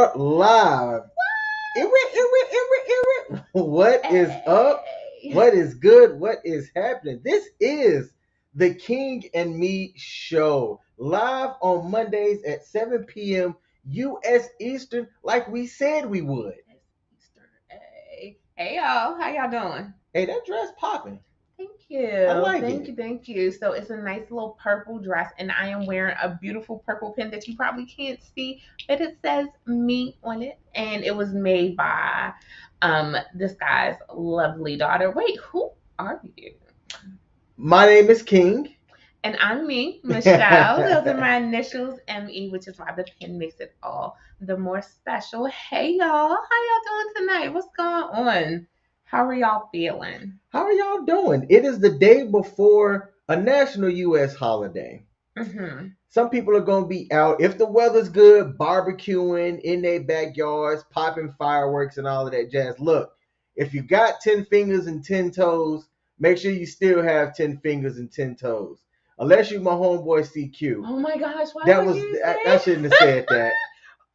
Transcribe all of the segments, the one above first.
are live. What is up? What is good? What is happening? This is the King and Me show, live on Mondays at 7 p.m. U.S. Eastern, like we said we would. Hey y'all, how y'all doing? Hey, that dress popping. Thank you. Thank you. Thank you. So it's a nice little purple dress, and I am wearing a beautiful purple pin that you probably can't see, but it says me on it, and it was made by this guy's lovely daughter. Wait, who are you? My name is King. And I'm me, Michelle. Those are my initials, ME, which is why the pin makes it all the more special. Hey y'all, how y'all doing tonight? What's going on? How are y'all feeling? How are y'all doing? It is the day before a national U.S. holiday. Mm-hmm. Some people are going to be out, if the weather's good, barbecuing in their backyards, popping fireworks and all of that jazz. Look, if you got 10 fingers and 10 toes, make sure you still have 10 fingers and 10 toes. Unless you my homeboy CQ. Oh my gosh, why that would was you say? I shouldn't have said that.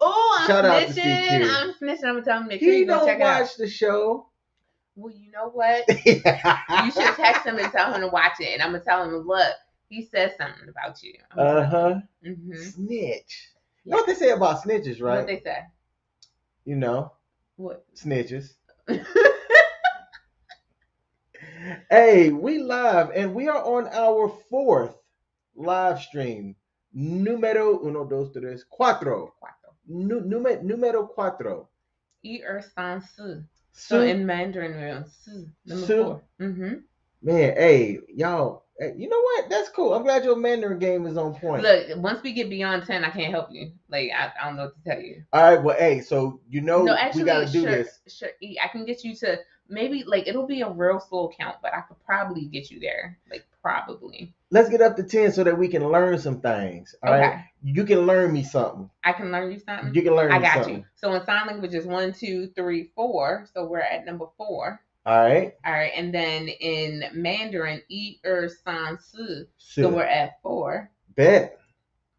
Oh, I'm Shout out to snitching. CQ. I'm snitching. I'm gonna tell him make sure He you go don't check it out. watch the show. Well, you know what? You should text him and tell him to watch it, and I'm gonna tell him, look, he said something about you. Mm-hmm. Snitch. You know what they say about snitches, right? What they say? You know. What? Snitches. Hey, we live, and we are on our 4th live stream. Número 1, 2, 3, 4. Número 4. Sans su. So in Mandarin, number 4. Mm-hmm. Man, hey, y'all, hey, you know what? That's cool. I'm glad your Mandarin game is on point. Look, once we get beyond 10, I can't help you. Like, I don't know what to tell you. All right, well, hey, so no, actually, we got to do this. Sure, I can get you to maybe, like, it'll be a real slow count, but I could probably get you there. Like, probably. Let's get up to 10 so that we can learn some things. All right? You can learn me something. I can learn you something? You can learn me something. I got you. So in sign language is 1, 2, 3, 4. So we're at number 4. All right. And then in Mandarin, sans su. So we're at 4. Bet.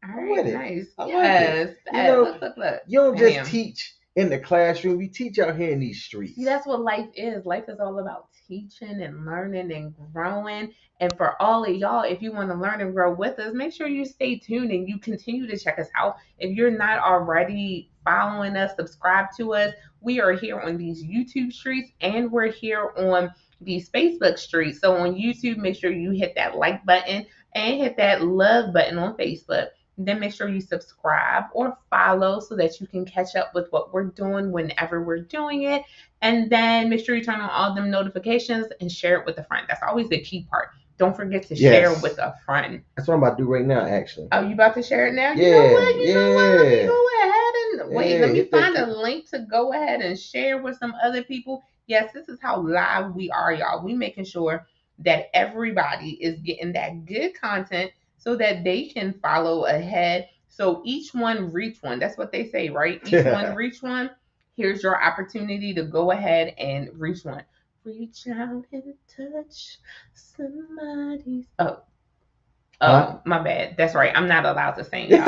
All right, nice. I like it. You know, look. You don't just teach in the classroom. You teach out here in these streets. See, that's what life is. Life is all about teaching and learning and growing. And for all of y'all, if you want to learn and grow with us, make sure you stay tuned and you continue to check us out. If you're not already following us, subscribe to us. We are here on these YouTube streets and we're here on these Facebook streets. So on YouTube, make sure you hit that like button and hit that love button on Facebook. Then make sure you subscribe or follow so that you can catch up with what we're doing whenever we're doing it. And then make sure you turn on all them notifications and share it with a friend. That's always the key part. Don't forget to share with a friend. That's what I'm about to do right now, actually. Oh, you about to share it now? Yeah. You know what? You know what? Let me go ahead and wait. Let me find a link to go ahead and share with some other people. Yes, this is how live we are, y'all. We making sure that everybody is getting that good content so that they can follow ahead. So each one reach one. That's what they say, right? Each one reach one. Here's your opportunity to go ahead and reach one. Reach out and touch somebody's. My bad. That's right. I'm not allowed to sing, y'all.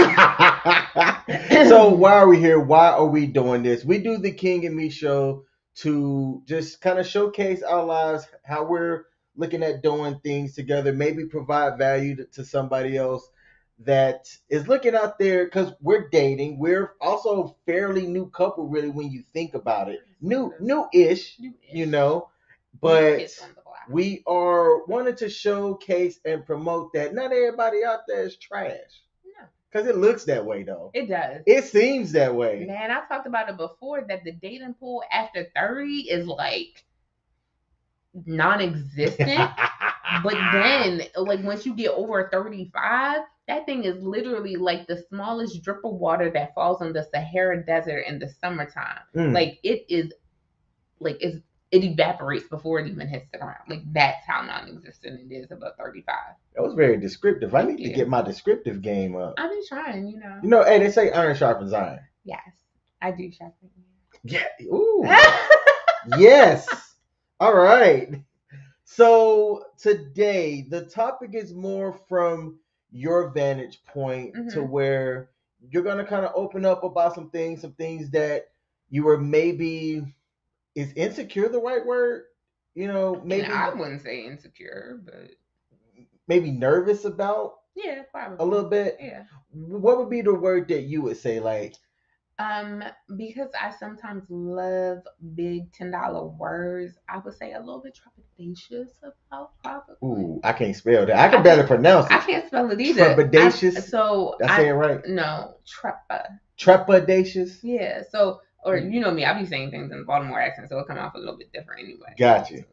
So why are we here? Why are we doing this? We do the King and Me show to just kind of showcase our lives, how we're looking at doing things together, maybe provide value to somebody else that is looking out there, because we're dating. We're also a fairly new couple, really, when you think about it. New-ish, you know, but we are wanting to showcase and promote that not everybody out there is trash. No. Because it looks that way, though. It does. It seems that way. Man, I talked about it before, that the dating pool after 30 is like non-existent. But then, like, once you get over 35, that thing is literally like the smallest drip of water that falls on the Sahara Desert in the summertime. Like, it is, like, it evaporates before it even hits the ground. Like, that's how non-existent it is about 35. That was very descriptive. I need to get my descriptive game up. I've been trying, you know. You know, hey, they say iron sharpens iron. Yes, I do sharpen. Yeah. Ooh. Yes. All right. So today, the topic is more from your vantage point to where you're gonna kind of open up about some things that you were maybe, is insecure the right word? You know, And I maybe wouldn't say insecure, but nervous about yeah, a probably. little bit. Yeah. What would be the word that you would say? Like, Um, because I sometimes love big $10 words, I would say a little bit trepidatious about probably. ooh, I can't spell that. I I can barely can't pronounce I it. can't spell it either. Trepidatious. Did I say I it right? no trepa. Trepidatious. Yeah. So or Mm, you know me, I be saying things in Baltimore accent, so it'll come off a little bit different anyway. gotcha. So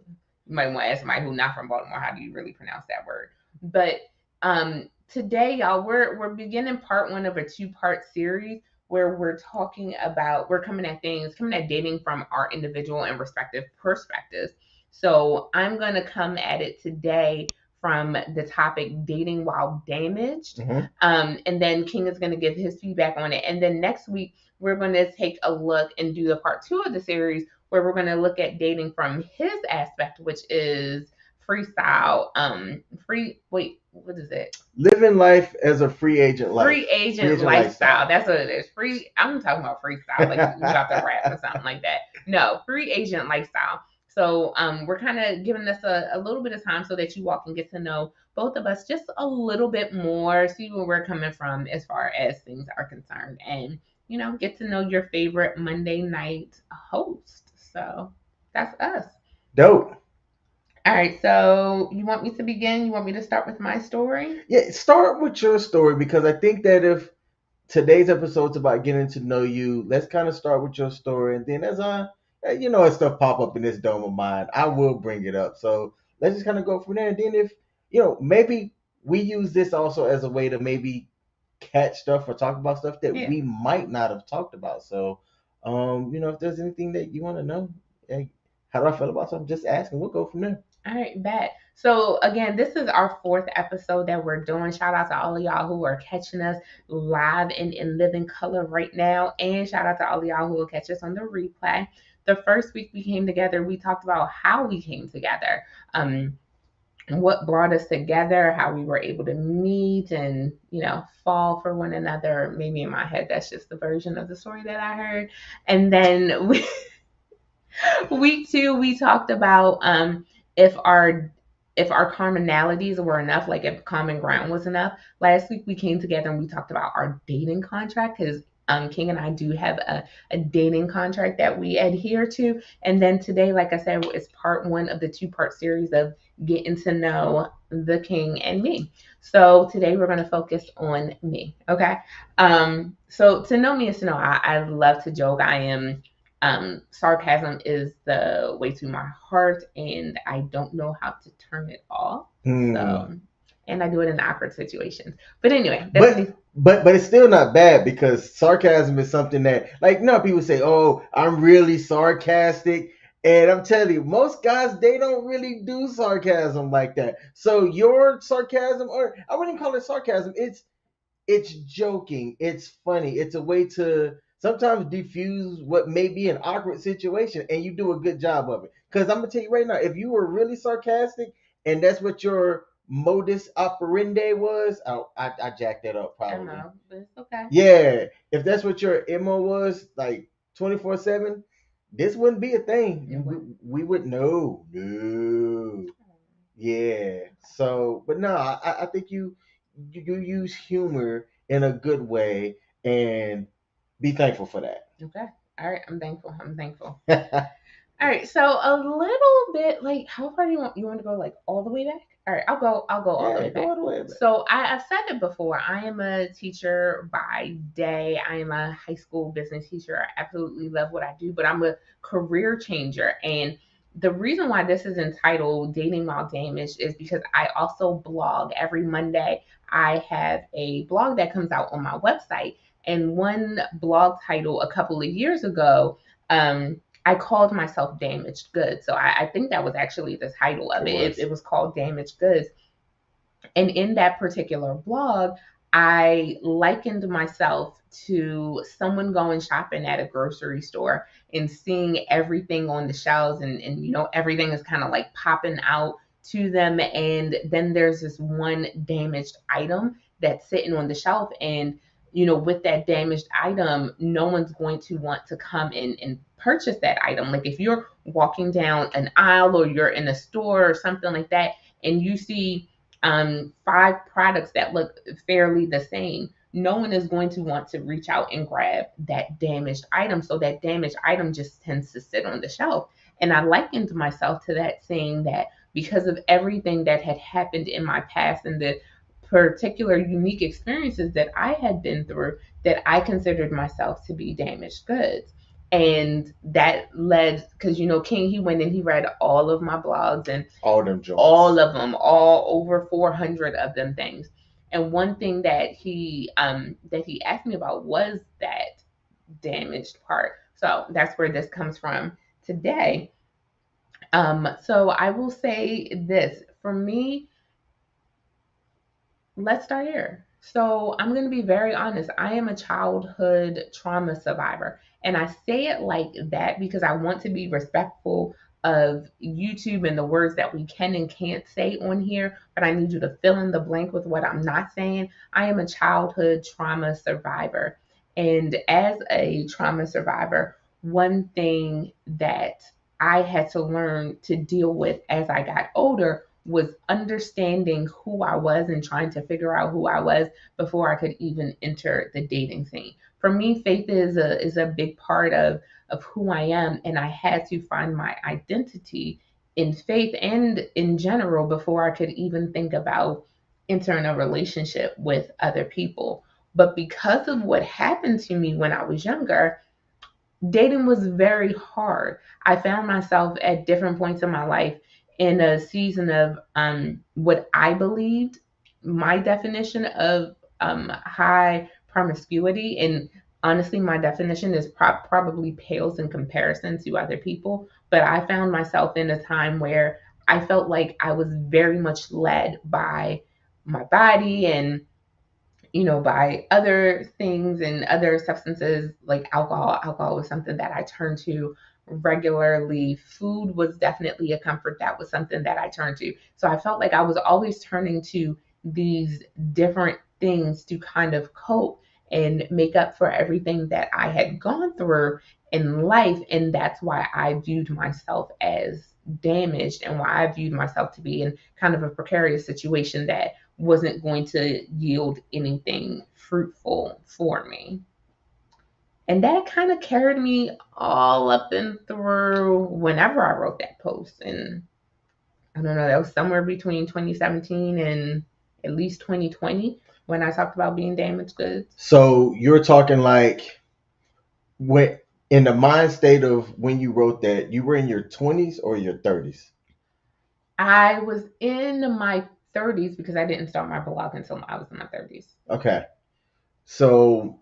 you might want to ask somebody who's not from Baltimore, how do you really pronounce that word? But today, y'all, we're beginning part one of a two-part series where we're coming at dating from our individual and respective perspectives. So I'm gonna come at it today from the topic dating while damaged. Hmm. And then King is going to give his feedback on it. And then next week, we're going to take a look and do the part two of the series where we're going to look at dating from his aspect, which is freestyle, what is it? Living life as a free agent life. Free agent lifestyle. That's what it is. I'm talking about freestyle, like you about to rap or something like that. No, free agent lifestyle. So we're kind of giving this a little bit of time so that you all can get to know both of us just a little bit more, see where we're coming from as far as things are concerned, and get to know your favorite Monday night host. So that's us. Dope. All right, so you want me to begin? You want me to start with my story? Yeah, start with your story because I think that if today's episode's about getting to know you, let's kind of start with your story, and then as stuff pop up in this dome of mine, I will bring it up. So let's just kind of go from there, and then if maybe we use this also as a way to maybe catch stuff or talk about stuff that Yeah. we might not have talked about. So, if there's anything that you want to know, hey, how do I feel about something? Just ask, and we'll go from there. All right, bet. So again, this is our fourth episode that we're doing. Shout out to all of y'all who are catching us live and in living color right now. And shout out to all of y'all who will catch us on the replay. The first week we came together, we talked about how we came together, what brought us together, how we were able to meet and, fall for one another. Maybe in my head, that's just the version of the story that I heard. And then week two, we talked about if our if our commonalities were enough, like if common ground was enough. Last week we came together and we talked about our dating contract because King and I do have a dating contract that we adhere to. And then today, like I said, is part one of the two-part series of getting to know the King and me. So today we're going to focus on me. Okay. So to know me is to know I love to joke. I am sarcasm is the way to my heart, and I don't know how to turn it off. So, and I do it in awkward situations. But anyway, but it's still not bad because sarcasm is something that, like, people say, "Oh, I'm really sarcastic," and I'm telling you, most guys they don't really do sarcasm like that. So your sarcasm, or I wouldn't call it sarcasm, it's joking, it's funny, it's a way to sometimes diffuse what may be an awkward situation, and you do a good job of it. Because I'm gonna tell you right now, if you were really sarcastic and that's what your modus operandi was, I jacked that up I probably. know, but it's okay. Yeah, if that's what your MO was, like 24/7, this wouldn't be a thing. We would know. No. Yeah. So, but no, I think you use humor in a good way and be thankful for that. Okay. All right. I'm thankful. All right. So a little bit like how far do you want to go? Like all the way back? All right. I'll go all the way back. All the way back. So I've said it before. I am a teacher by day. I am a high school business teacher. I absolutely love what I do, but I'm a career changer. And the reason why this is entitled Dating While Damaged is because I also blog every Monday. I have a blog that comes out on my website. And one blog title a couple of years ago, I called myself Damaged Goods. So I think that was actually the title of it. It was called Damaged Goods. And in that particular blog, I likened myself to someone going shopping at a grocery store and seeing everything on the shelves and everything is kind of like popping out to them. And then there's this one damaged item that's sitting on the shelf. And with that damaged item, no one's going to want to come in and purchase that item. Like if you're walking down an aisle or you're in a store or something like that, and you see five products that look fairly the same, no one is going to want to reach out and grab that damaged item. So that damaged item just tends to sit on the shelf. And I likened myself to that, saying that because of everything that had happened in my past and the particular unique experiences that I had been through, that I considered myself to be damaged goods. And that led, because King, he went and he read all of my blogs and All them joints. all of them, all over 400 of them things. And one thing that he asked me about was that damaged part. So that's where this comes from today. So I will say this for me. Let's start here. So I'm going to be very honest. I am a childhood trauma survivor. And I say it like that because I want to be respectful of YouTube and the words that we can and can't say on here. But I need you to fill in the blank with what I'm not saying. I am a childhood trauma survivor. And as a trauma survivor, one thing that I had to learn to deal with as I got older was understanding who I was and trying to figure out who I was before I could even enter the dating scene. For me, faith is a big part of who I am, and I had to find my identity in faith and in general before I could even think about entering a relationship with other people. But because of what happened to me when I was younger, dating was very hard. I found myself at different points in my life in a season of what I believed my definition of high promiscuity. And honestly, my definition is probably pales in comparison to other people. But I found myself in a time where I felt like I was very much led by my body and by other things and other substances like alcohol. Alcohol was something that I turned to regularly. Food was definitely a comfort. That was something that I turned to. So I felt like I was always turning to these different things to kind of cope and make up for everything that I had gone through in life. And that's why I viewed myself as damaged and why I viewed myself to be in kind of a precarious situation that wasn't going to yield anything fruitful for me. And that kind of carried me all up and through whenever I wrote that post. And I don't know, that was somewhere between 2017 and at least 2020 when I talked about being damaged goods. So you're talking like when in the mind state of when you wrote that, you were in your 20s or your 30s? I was in my 30s because I didn't start my blog until I was in my 30s. Okay. So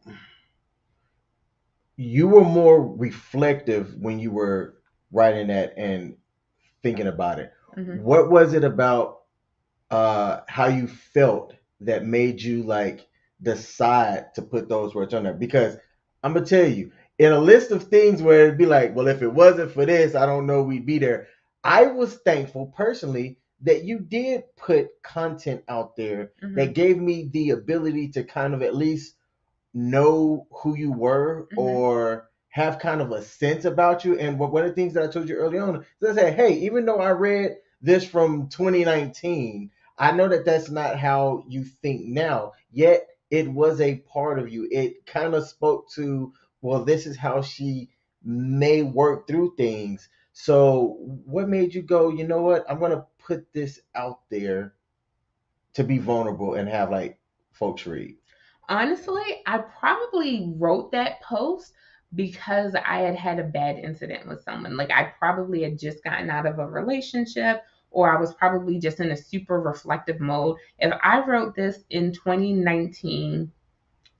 you were more reflective when you were writing that and thinking about it. Mhm. What was it about how you felt that made you like decide to put those words on there? Because I'm gonna tell you, in a list of things where it'd be like, well, if it wasn't for this, I don't know we'd be there. I was thankful personally that you did put content out there Mhm. that gave me the ability to kind of at least know who you were Mhm. or have kind of a sense about you. And one of the things that I told you early on is I said, hey, even though I read this from 2019, I know that that's not how you think now. Yet it was a part of you. It kind of spoke to, well, this is how she may work through things. So what made you go, you know what? I'm going to put this out there to be vulnerable and have like folks read. Honestly, I probably wrote that post because I had had a bad incident with someone. Like I probably had just gotten out of a relationship or I was probably just in a super reflective mode. If I wrote this in 2019,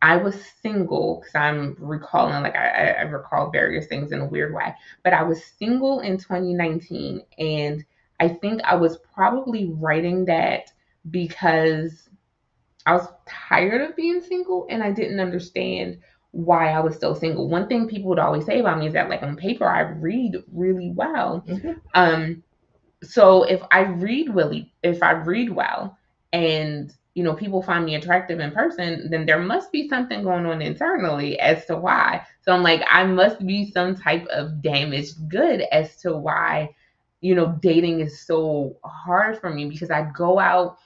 I was single because I'm recalling, like I recall various things in a weird way, but I was single in 2019. And I think I was probably writing that because I was tired of being single and I didn't understand why I was still single. One thing people would always say about me is that like on paper I read really well. Mhm. So if I read well and people find me attractive in person, then there must be something going on internally as to why. So I'm like, I must be some type of damaged good as to why dating is so hard for me, because I'd go out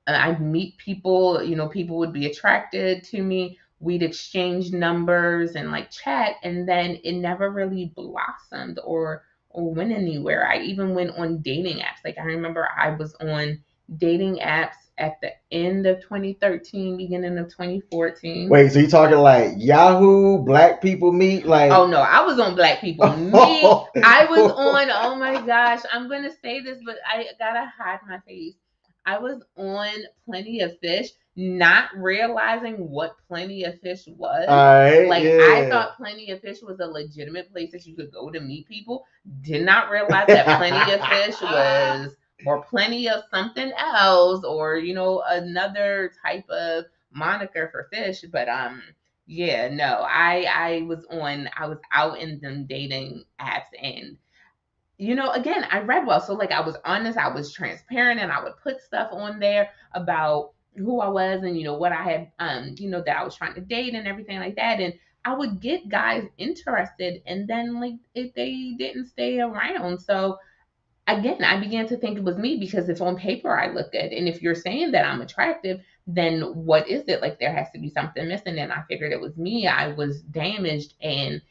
and I'd meet people, people would be attracted to me. We'd exchange numbers and like chat, and then it never really blossomed or went anywhere. I even went on dating apps. Like I remember I was on dating apps at the end of 2013, beginning of 2014. Wait, so you talking like Yahoo, Black People Meet, like? Oh no, I was on Black People Meet. I was on. Oh my gosh, I'm gonna say this, but I gotta hide my face. I was on Plenty of Fish, not realizing what Plenty of Fish was. Like I thought Plenty of Fish was a legitimate place that you could go to meet people. Did not realize that Plenty of Fish was, or Plenty of something else, or another type of moniker for fish. But yeah, no, I was out in them dating apps, and again, I read well. So like I was honest, I was transparent, and I would put stuff on there about who I was and what I had that I was trying to date and everything like that. And I would get guys interested, and then like if they didn't stay around. So again, I began to think it was me, because if on paper I look good, and if you're saying that I'm attractive, then what is it? Like there has to be something missing. And I figured it was me. I was damaged, and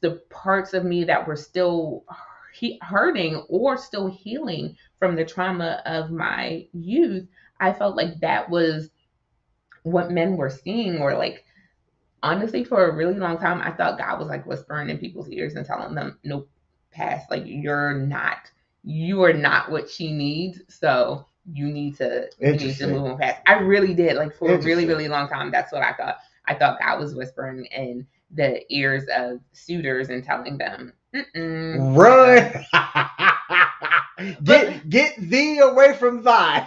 the parts of me that were still hurting or still healing from the trauma of my youth, I felt like that was what men were seeing. Or like honestly, for a really long time, I thought God was like whispering in people's ears and telling them, nope, pass. Like you are not what she needs. So you need to move on past. I really did. Like for a really, really long time, that's what I thought. I thought God was whispering in the ears of suitors and telling them, run. Get thee away from thy.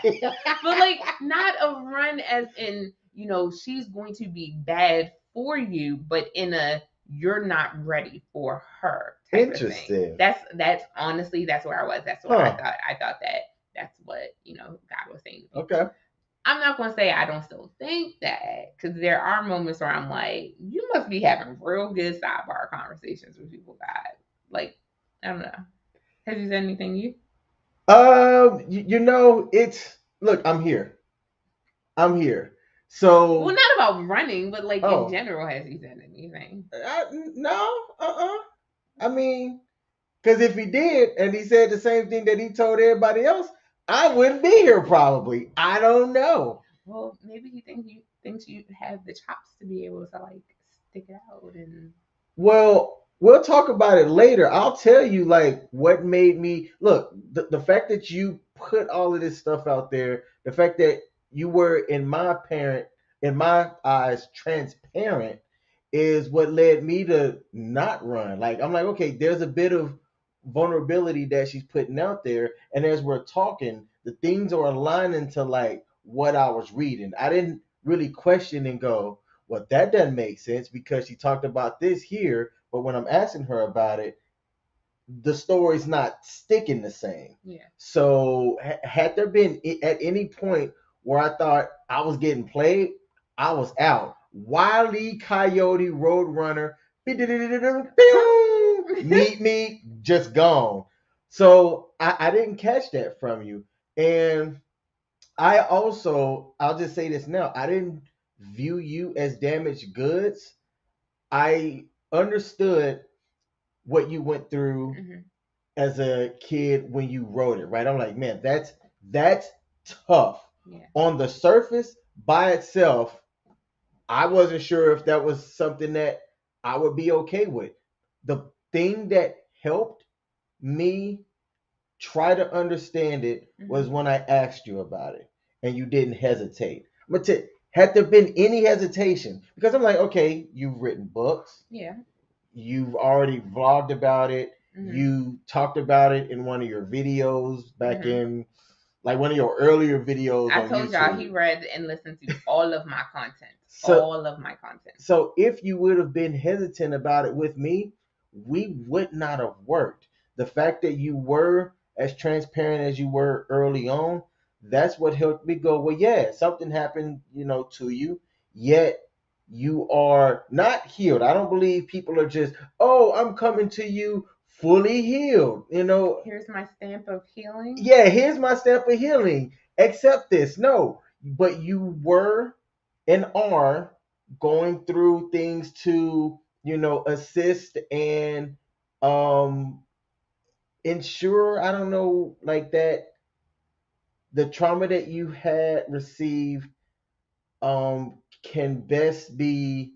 But like not a run as in, she's going to be bad for you, but in a you're not ready for her type Interesting. Of thing. That's honestly, that's where I was. That's what I thought. I thought that's what God was saying. Okay. I'm not going to say I don't still think that, because there are moments where I'm like, you must be having real good sidebar conversations with people, God. Like, I don't know. Has he said anything to you? It's look. I'm here. So well, not about running, but like in general, has he said anything? No. I mean, because if he did, and he said the same thing that he told everybody else, I wouldn't be here probably. I don't know. Well, maybe he thinks you have the chops to be able to like stick it out. And well, we'll talk about it later. I'll tell you like what made me look. The fact that you put all of this stuff out there, the fact that you were in my eyes transparent, is what led me to not run. Like I'm like, okay, there's a bit of vulnerability that she's putting out there, and as we're talking, the things are aligning to like what I was reading. I didn't really question and go, well, that doesn't make sense because she talked about this here, but when I'm asking her about it, the story's not sticking the same. Yeah. So had there been at any point where I thought I was getting played, I was out. Wile E. Coyote Roadrunner, meet me, just gone. So I didn't catch that from you. And I'll just say this now, I didn't view you as damaged goods. I understood what you went through as a kid when you wrote it, right? I'm like, man, that's tough. Yeah. On the surface, by itself, I wasn't sure if that was something that I would be okay with. The thing that helped me try to understand it was when I asked you about it and you didn't hesitate. But had there been any hesitation? Because I'm like, okay, you've written books. Yeah. You've already vlogged about it. You talked about it in one of your videos back in like one of your earlier videos. I told y'all he read and listened to all of my content. All of my content. So if you would have been hesitant about it with me, we would not have worked. The fact that you were as transparent as you were early on, that's what helped me go, well, yeah, something happened, to you, yet you are not healed. I don't believe people are just, oh, I'm coming to you fully healed. Here's my stamp of healing. Yeah, here's my stamp of healing. Accept this. No, but you were and are going through things to, assist and um ensure, I don't know, like that the trauma that you had received can best be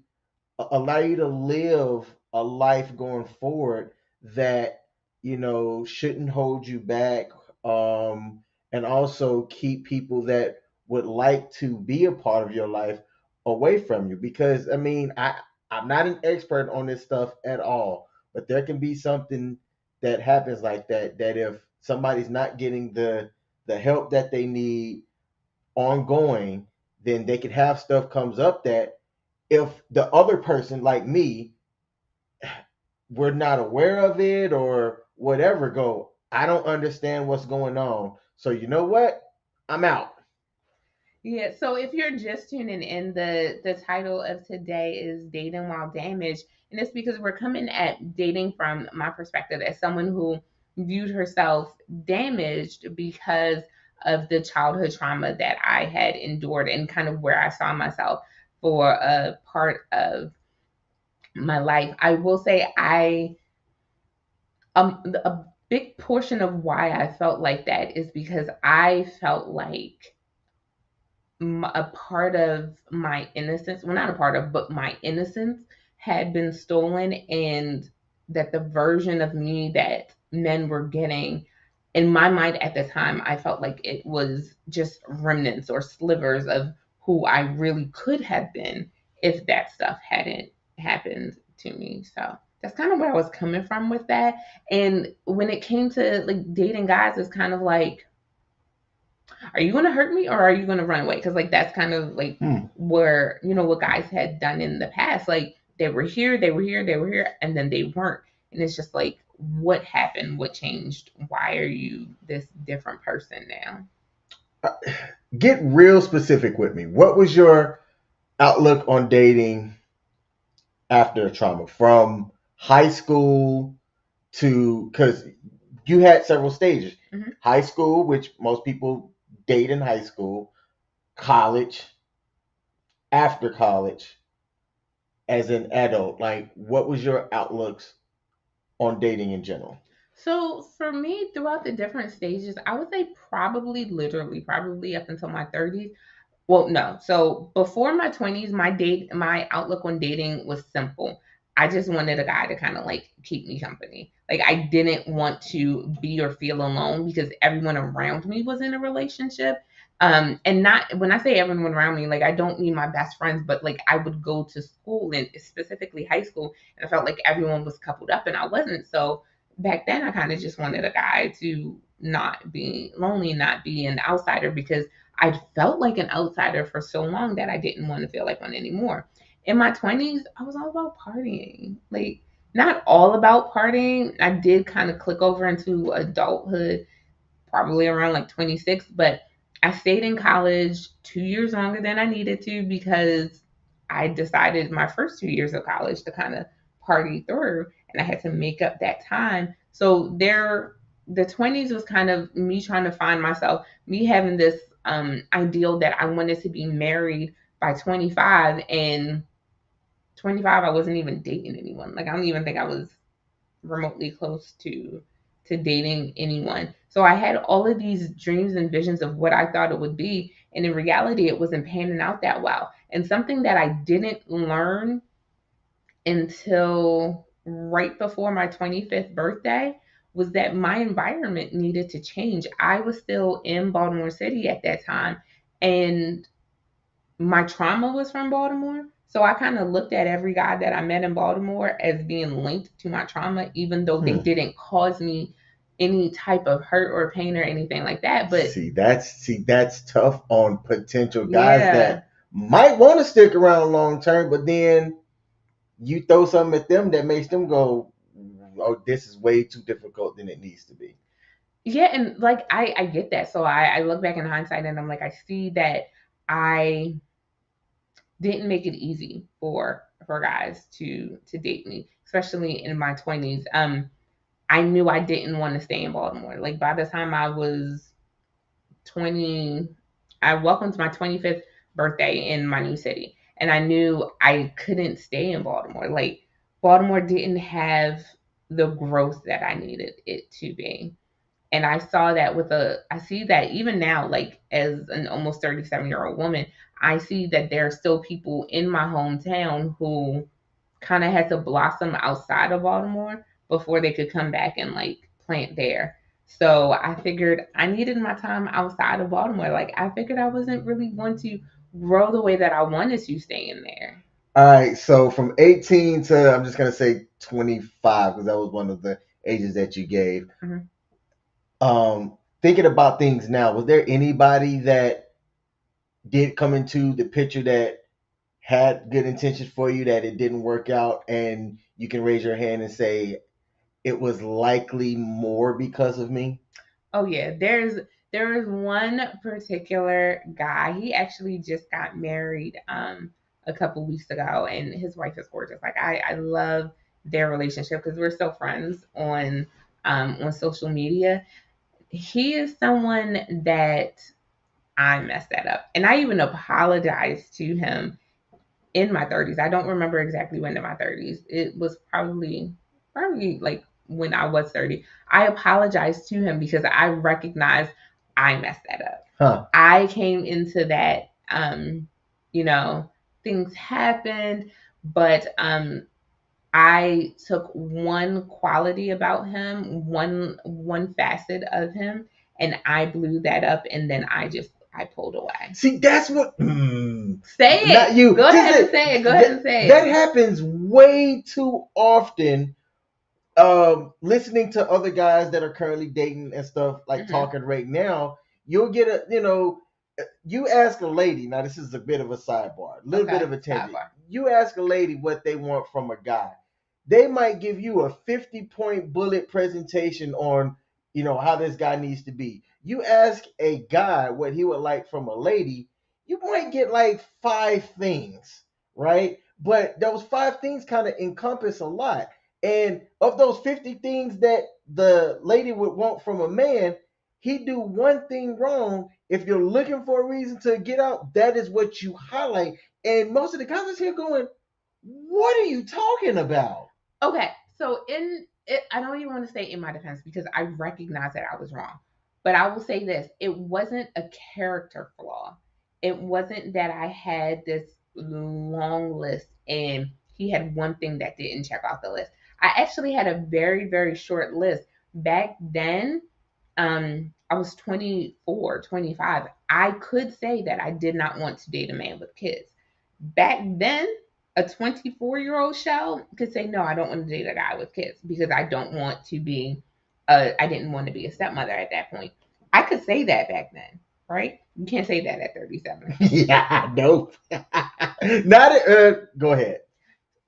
allow you to live a life going forward that shouldn't hold you back, and also keep people that would like to be a part of your life away from you. Because I mean, I'm not an expert on this stuff at all, but there can be something that happens like that if somebody's not getting the help that they need ongoing, then they could have stuff comes up that if the other person like me we're not aware of it or whatever, go, I don't understand what's going on, so you know what, I'm out. Yeah, so if you're just tuning in, the title of today is Dating While Damaged, and it's because we're coming at dating from my perspective as someone who viewed herself damaged because of the childhood trauma that I had endured and kind of where I saw myself for a part of my life. I will say a big portion of why I felt like that is because I felt like a part of my innocence, well, not a part of, but my innocence had been stolen, and that the version of me that men were getting, in my mind at the time, I felt like it was just remnants or slivers of who I really could have been if that stuff hadn't happened to me. So that's kind of where I was coming from with that. And when it came to like dating guys, it's kind of like, are you going to hurt me or are you going to run away? Because like that's kind of like where, what guys had done in the past. Like they were here, they were here, they were here, and then they weren't. And it's just like, what happened? What changed? Why are you this different person now? Get real specific with me. What was your outlook on dating after the trauma, from high school to, because you had several stages. High school, which most people date in high school, college, after college, as an adult. Like, what was your outlooks on dating in general? So for me, throughout the different stages, I would say probably literally, probably up until my 30s. Well, no. So before my 20s, my outlook on dating was simple. I just wanted a guy to kind of like keep me company. Like I didn't want to be or feel alone because everyone around me was in a relationship. And not when I say everyone around me, like I don't mean my best friends, but like I would go to school and specifically high school, and I felt like everyone was coupled up and I wasn't. So back then, I kind of just wanted a guy to not be lonely, not be an outsider because I felt like an outsider for so long that I didn't want to feel like one anymore. In my 20s, I was all about partying. Like, not all about partying. I did kind of click over into adulthood probably around like 26, but I stayed in college 2 years longer than I needed to because I decided my first 2 years of college to kind of party through and I had to make up that time. So the 20s was kind of me trying to find myself, me having this ideal that I wanted to be married by 25, and 25 I wasn't even dating anyone. Like I don't even think I was remotely close to dating anyone. So I had all of these dreams and visions of what I thought it would be, and in reality it wasn't panning out that well. And something that I didn't learn until right before my 25th birthday was that my environment needed to change. I was still in Baltimore City at that time, and my trauma was from Baltimore. So I kind of looked at every guy that I met in Baltimore as being linked to my trauma, even though they didn't cause me any type of hurt or pain or anything like that. But see that's tough on potential guys that might want to stick around long term, but then you throw something at them that makes them go, oh, this is way too difficult than it needs to be. Yeah, and like I get that. So I look back in hindsight and I'm like, I see that I didn't make it easy for guys to date me, especially in my 20s. I knew I didn't want to stay in Baltimore. Like by the time I was 20, I welcomed my 25th birthday in my new city, and I knew I couldn't stay in Baltimore. Like Baltimore didn't have the growth that I needed it to be. And I saw that I see that even now, like as an almost 37-year-old woman, I see that there are still people in my hometown who kind of had to blossom outside of Baltimore before they could come back and like plant there. So I figured I needed my time outside of Baltimore. Like I figured I wasn't really going to grow the way that I wanted to staying there. All right, so from 18 to I'm just gonna say 25 because that was one of the ages that you gave. Mhm. Thinking about things now, was there anybody that did come into the picture that had good intentions for you that it didn't work out, and you can raise your hand and say it was likely more because of me? Oh yeah, there is one particular guy. He actually just got married a couple weeks ago, and his wife is gorgeous. Like I love their relationship because we're still friends on social media. He is someone that I messed that up, and I even apologized to him in my 30s. I don't remember exactly when in my 30s. It was probably like when I was 30. I apologized to him because I recognized I messed that up. Huh. I came into that you know, things happened, but I took one quality about him, one facet of him, and I blew that up and then I pulled away. See, that's what. Say Not it. you. Go Just ahead and say it. Go ahead and say that it. happens way too often. Listening to other guys that are currently dating and stuff, like Mhm. talking right now, you'll get you ask a lady. Now, this is a bit of a sidebar, a little bit Okay. of a tangent. Sidebar. You ask a lady what they want from a guy, they might give you a 50-point bullet presentation on, how this guy needs to be. You ask a guy what he would like from a lady, you might get like 5 things, right? But those 5 things kind of encompass a lot. And of those 50 things that the lady would want from a man, he do one thing wrong. If you're looking for a reason to get out, that is what you highlight. And most of the guys is here going, what are you talking about? Okay. So in it, I don't even want to say in my defense because I recognize that I was wrong. But I will say this: it wasn't a character flaw. It wasn't that I had this long list and he had one thing that didn't check off the list. I actually had a very, very short list. Back then, I was 24, 25. I could say that I did not want to date a man with kids. Back then, a 24-year-old shell could say, no, I don't want to date a guy with kids because I don't want to be, I didn't want to be a stepmother at that point. I could say that back then, right? You can't say that at 37. Yeah, nope. Not go ahead.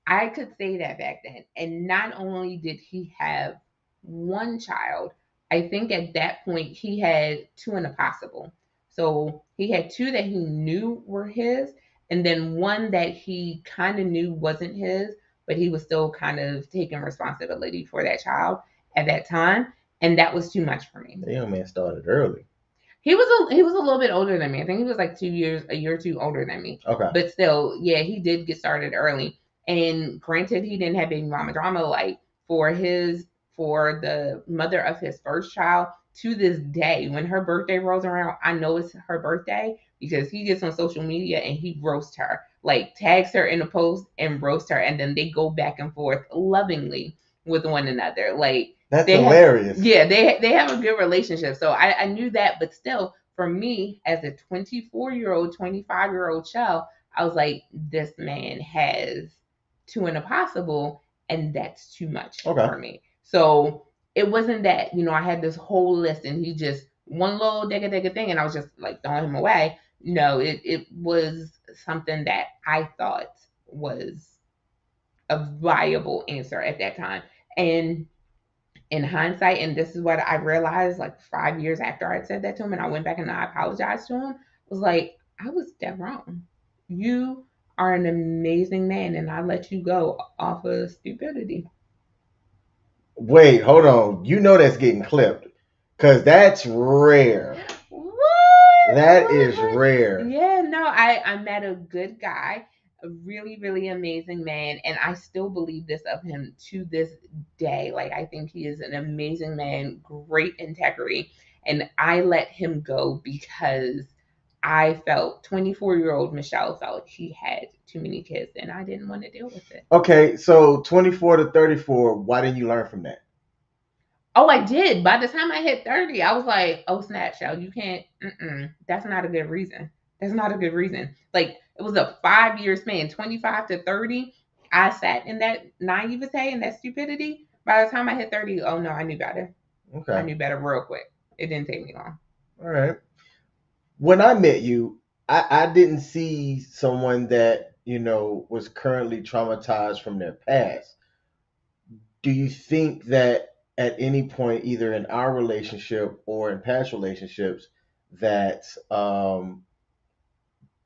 I could say that back then. And not only did he have one child, I think at that point he had two in a possible. So he had two that he knew were his, and then one that he kind of knew wasn't his, but he was still kind of taking responsibility for that child at that time. And that was too much for me. The young man started early. He was a little bit older than me. I think he was like 2 years, a year or two older than me. Okay. But still, yeah, he did get started early. And granted, he didn't have baby mama drama. Like for the mother of his first child, to this day, when her birthday rolls around, I know it's her birthday because he gets on social media and he roasts her, like tags her in a post and roasts her, and then they go back and forth lovingly with one another. Like That's they hilarious. yeah, they have a good relationship. So I knew that, but still, for me as a 24-year-old, 25-year-old child, I was like, this man has two in a possible, and that's too much Okay. for me. So it wasn't that, I had this whole list and he just one little digga thing and I was just like throwing him away. No, it was something that I thought was a viable answer at that time. And in hindsight, and this is what I realized like 5 years after I said that to him, and I went back and I apologized to him, was like, I was dead wrong. You are an amazing man, and I let you go off of stupidity. Wait, hold on. You know that's getting clipped. Cause that's rare. What? That What? is What? rare. Yeah, no, I met a good guy, a really, really amazing man, and I still believe this of him to this day. Like, I think he is an amazing man, great integrity, and I let him go because I felt 24-year-old Michelle felt he had too many kids, and I didn't want to deal with it. Okay, so 24 to 34, why didn't you learn from that? Oh, I did. By the time I hit 30, I was like, oh, snap, Shell, you can't, that's not a good reason. That's not a good reason. Like, it was a 5 year span, 25 to 30. I sat in that naivete and that stupidity. By the time I hit 30, oh no, I knew better. I Okay. knew better real quick. It didn't take me long. All right. When I met you, I didn't see someone that, was currently traumatized from their past. Do you think that at any point, either in our relationship or in past relationships, that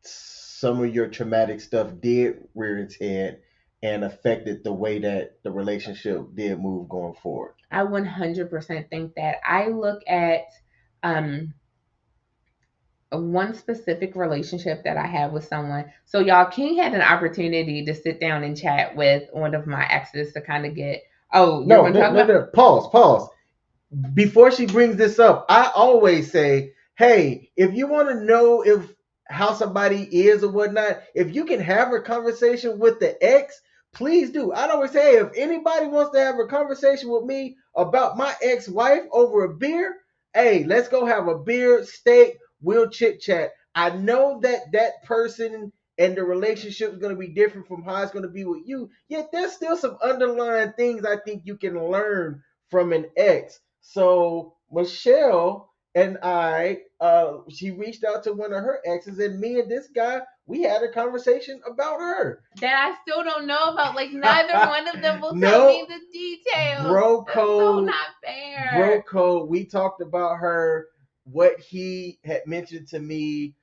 some of your traumatic stuff did rear its head and affected the way that the relationship did move going forward? I 100% think that. I look at um, one specific relationship that I had with someone. So, y'all, King had an opportunity to sit down and chat with one of my exes to kind of get, oh, you're No, going to no, talk no, about? no. Pause. Before she brings this up, I always say, hey, if you want to know if how somebody is or whatnot, if you can have a conversation with the ex, please do. I'd always say, hey, if anybody wants to have a conversation with me about my ex-wife over a beer, hey, let's go have a beer, steak, we'll chit chat. I know that that person and the relationship is going to be different from how it's going to be with you. Yet there's still some underlying things I think you can learn from an ex. So Michelle and I, she reached out to one of her exes, and me and this guy, we had a conversation about her. That I still don't know about. Like, neither one of them will tell me No, the details. bro That's so code, not bro fair. code. We talked about her. What he had mentioned to me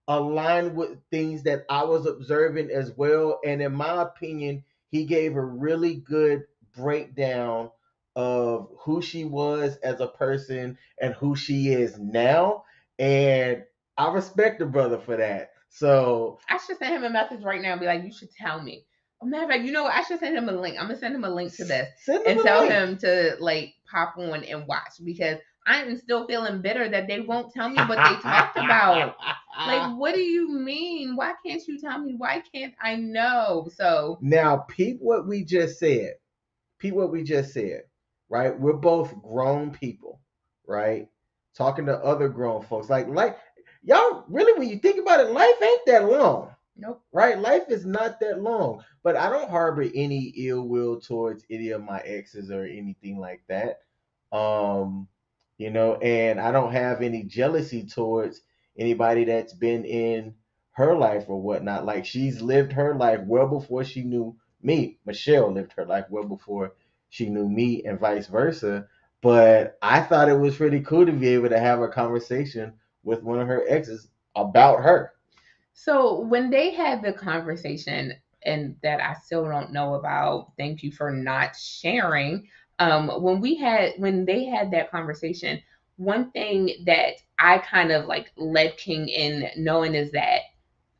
aligned with things that I was observing as well. And in my opinion, he gave a really good breakdown of who she was as a person and who she is now. And I respect the brother for that. So I should send him a message right now and be like, you should tell me. Matter of fact, you know what? I should send him a link. I'm gonna send him a link to this send him and a tell link. him to like pop on and watch because I am still feeling bitter that they won't tell me what they talked about. Like, what do you mean? Why can't you tell me? Why can't I know? So Now, peep what we just said. Peep what we just said, right? We're both grown people, right? Talking to other grown folks. Like y'all really, when you think about it, life ain't that long. nope. Right? Life is not that long. But I don't harbor any ill will towards any of my exes or anything like that. Um, and I don't have any jealousy towards anybody that's been in her life or whatnot. Like she's lived her life well before she knew me. Michelle lived her life well before she knew me and vice versa. But I thought it was pretty cool to be able to have a conversation with one of her exes about her. So when they had the conversation and that I still don't know about, thank you for not sharing. When they had that conversation, one thing that I kind of like led King in knowing is that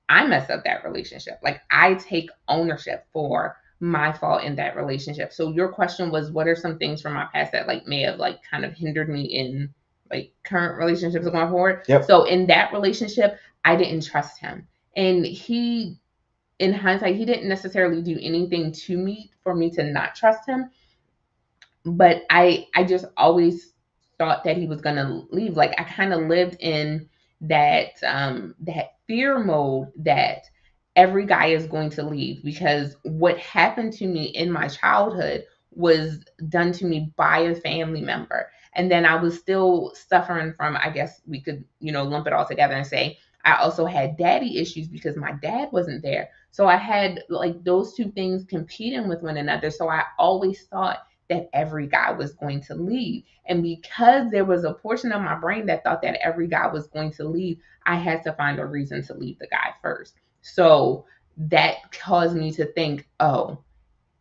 I messed up that relationship. Like I take ownership for my fault in that relationship. So your question was what are some things from my past that like may have like kind of hindered me in like current relationships going forward? Yep. So in that relationship, I didn't trust him. And he in hindsight, he didn't necessarily do anything to me for me to not trust him. But I just always thought that he was gonna leave. Like I kind of lived in that fear mode that every guy is going to leave because what happened to me in my childhood was done to me by a family member. And then I was still suffering from, I guess we could, lump it all together and say, I also had daddy issues because my dad wasn't there. So I had like those two things competing with one another. So I always thought that every guy was going to leave. And because there was a portion of my brain that thought that every guy was going to leave, I had to find a reason to leave the guy first. So that caused me to think, oh,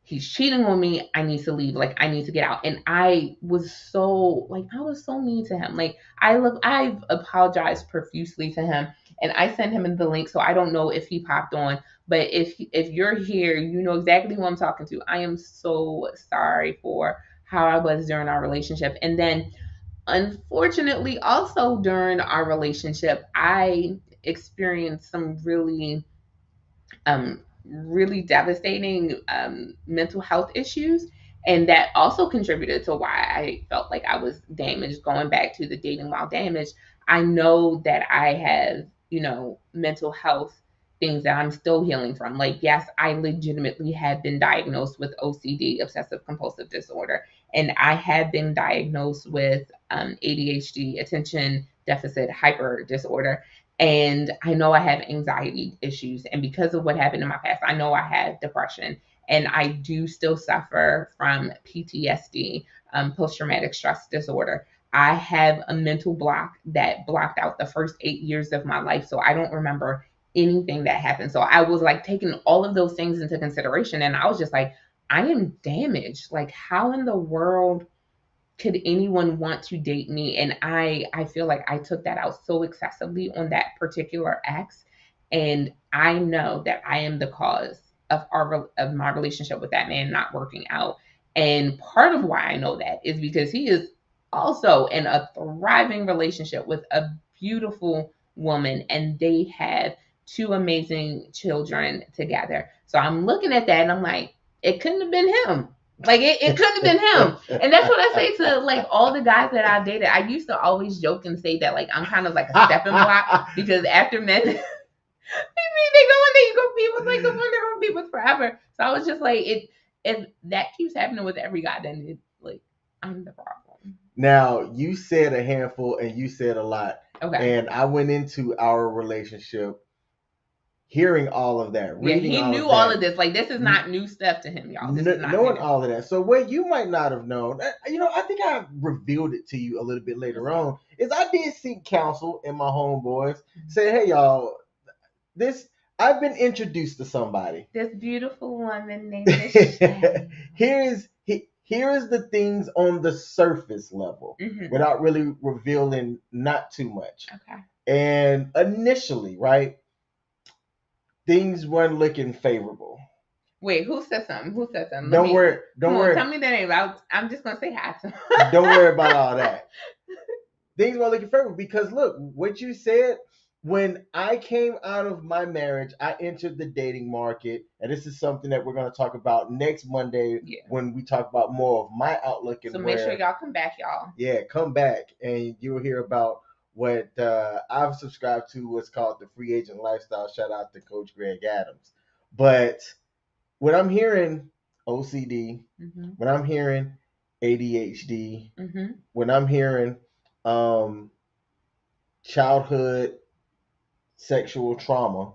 he's cheating on me. I need to leave. Like, I need to get out. And I was so mean to him. Like, I've apologized profusely to him, and I sent him in the link. So I don't know if he popped on, but if you're here, you know exactly who I'm talking to. I am so sorry for how I was during our relationship. And then unfortunately, also during our relationship, I experienced some really devastating mental health issues. And that also contributed to why I felt like I was damaged. Going back to the dating while damaged, I know that I have, mental health things that I'm still healing from. Like, yes, I legitimately have been diagnosed with OCD, obsessive compulsive disorder, and I have been diagnosed with ADHD, attention deficit hyper disorder. And I know I have anxiety issues. And because of what happened in my past, I know I have depression. And I do still suffer from PTSD, post traumatic stress disorder. I have a mental block that blocked out the first 8 years of my life. So I don't remember anything that happened. So I was like taking all of those things into consideration. And I was just like, I am damaged. Like, how in the world could anyone want to date me? And I feel like I took that out so excessively on that particular ex, and I know that I am the cause of my relationship with that man not working out. And part of why I know that is because he is also in a thriving relationship with a beautiful woman, and they have two amazing children together. So I'm looking at that and I'm like, it couldn't have been him. Like, it couldn't have been him. And that's what I say to like all the guys that I dated. I used to always joke and say that like I'm kind of like a stepping block, because after men they go and they go be with like the one they're gonna be with forever. So I was just like, if that keeps happening with every guy, then it's like I'm the problem. Now, you said a handful and you said a lot. Okay. And I went into our relationship hearing all of that, Yeah, reading he all knew of all that, of this. Like, this is not new stuff to him, y'all. This is not knowing new. all of that. So what you might not have known, I think I revealed it to you a little bit later on, is I did seek counsel in my homeboys. Say, hey y'all, this I've been introduced to somebody. This beautiful woman named Michelle. Here is the things on the surface level, without really revealing not too much. Okay. And initially, right, things weren't looking favorable. Wait, who said something? Who said something? Don't worry. Tell me their name. I'm just gonna say hi to them. Don't worry about all that. Things weren't looking favorable because look, what you said. When I came out of my marriage, I entered the dating market, and this is something that we're going to talk about next Monday when we talk about more of my outlook. And so make sure y'all come back, y'all. Yeah, come back, and you'll hear about what I've subscribed to, what's called the free agent lifestyle. Shout out to Coach Greg Adams. But when I'm hearing OCD, when I'm hearing ADHD, when I'm hearing childhood sexual trauma,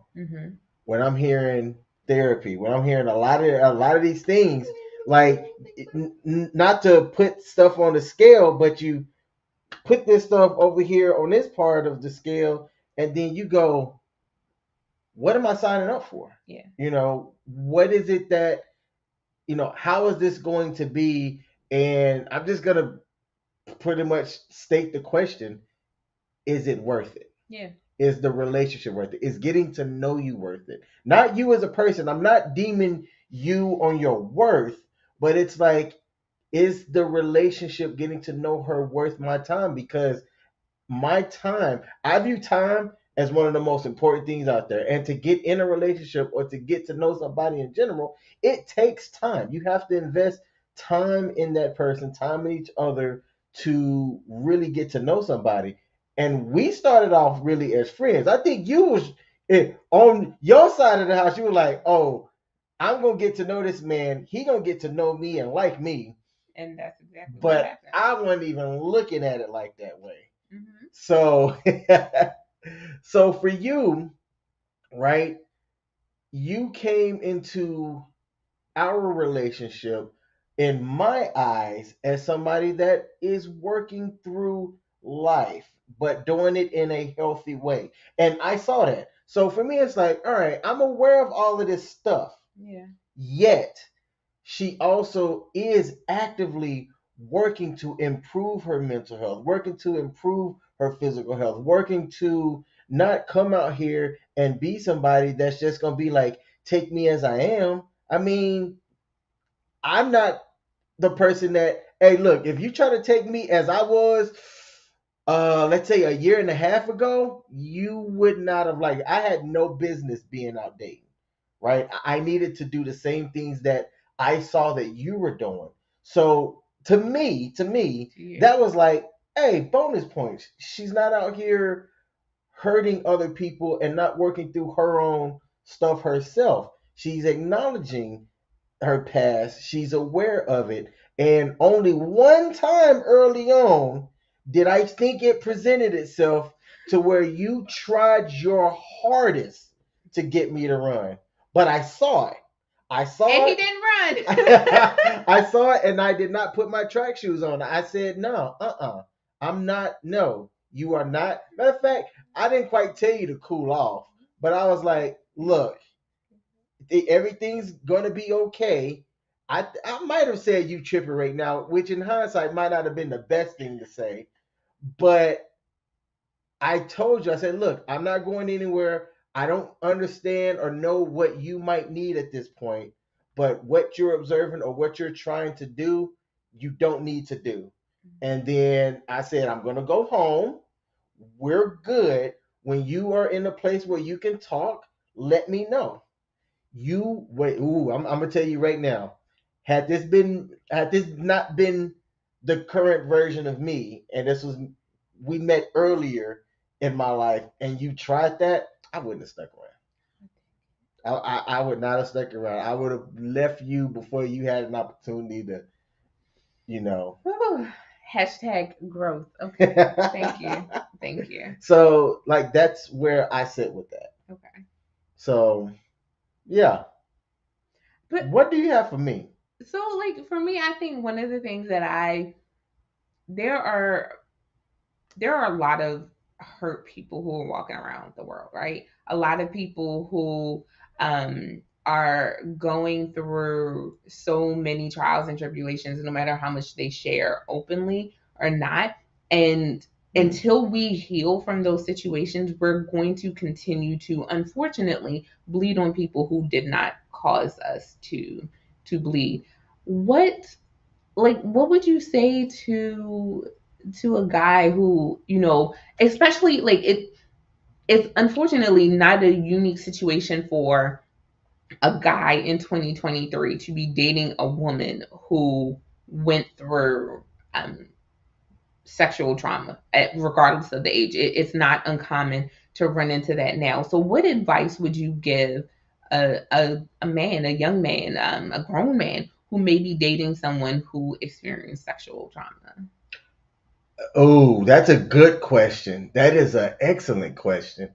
when I'm hearing therapy, when I'm hearing a lot of these things, like not to put stuff on the scale, but you put this stuff over here on this part of the scale, and then you go, what am I signing up for? Yeah. What is it that, how is this going to be? And I'm just going to pretty much state the question, is it worth it? Yeah. Is the relationship worth it? Is getting to know you worth it? Not you as a person. I'm not deeming you on your worth, but it's like, is the relationship, getting to know her, worth my time? Because my time, I view time as one of the most important things out there. And to get in a relationship or to get to know somebody in general, it takes time. You have to invest time in that person, time in each other, to really get to know somebody. And we started off really as friends. I think you was on your side of the house. You were like, "Oh, I'm gonna get to know this man. He gonna get to know me and like me." And that's exactly what happened. But I wasn't even looking at it like that way. So, so for you, right? You came into our relationship in my eyes as somebody that is working through life, but doing it in a healthy way. And I saw that. So for me, it's like, all right, I'm aware of all of this stuff. Yeah. Yet she also is actively working to improve her mental health, working to improve her physical health, working to not come out here and be somebody that's just going to be like, take me as I am. I mean, I'm not the person that, hey, look, if you try to take me as I was, let's say a year and a half ago, you would not have like, I had no business being out dating, right? I needed to do the same things that I saw that you were doing. So to me, Yeah. that was like, hey, bonus points. She's not out here hurting other people and not working through her own stuff herself. She's acknowledging her past. She's aware of it. And only one time early on did I think it presented itself to where you tried your hardest to get me to run. But I saw it. I And saw he it. didn't run. I saw it and I did not put my track shoes on. I said, no, I'm not, no, you are not. Matter of fact, I didn't quite tell you to cool off, but I was like, look, everything's gonna be okay. I might have said you tripping right now, which in hindsight might not have been the best thing to say, but I told you, I said, look, I'm not going anywhere. I don't understand or know what you might need at this point, but what you're observing or what you're trying to do, you don't need to do. And then I said, I'm gonna go home. We're good. When you are in a place where you can talk, let me know. You wait. Ooh, I'm gonna tell you right now. Had this not been the current version of me, and this was we met earlier in my life, and you tried that, I wouldn't have stuck around. I would not have stuck around. I would have left you before you had an opportunity to, you know. Whew. Hashtag growth. Okay. Thank you. Thank you. So like that's where I sit with that. Okay. So yeah. But What do you have for me? so like for me, I think one of the things that there are there are a lot of hurt people who are walking around the world, right? A lot of people who are going through so many trials and tribulations, no matter how much they share openly or not. And until we heal from those situations, we're going to continue to, unfortunately, bleed on people who did not cause us to bleed. What what would you say to a guy who, especially like it's unfortunately not a unique situation for a guy in 2023 to be dating a woman who went through sexual trauma, regardless of the age. It's not uncommon to run into that now. So, what advice would you give a man, a young man, a grown man who may be dating someone who experienced sexual trauma? Oh, that's a good question. That is an excellent question.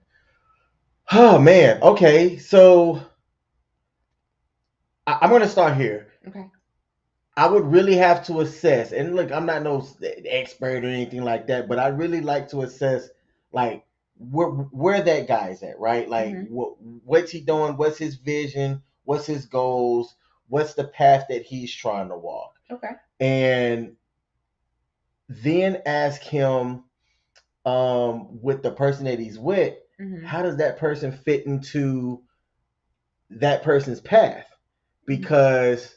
Oh man. Okay, so I'm going to start here. Okay. I would really have to assess, and look, I'm not no expert or anything like that, but I really like to assess, like where that guy's at, right? Like Mhm. what's he doing? What's his vision? What's his goals? What's the path that he's trying to walk? Okay. And then ask him, with the person that he's with, Mhm. how does that person fit into that person's path? Because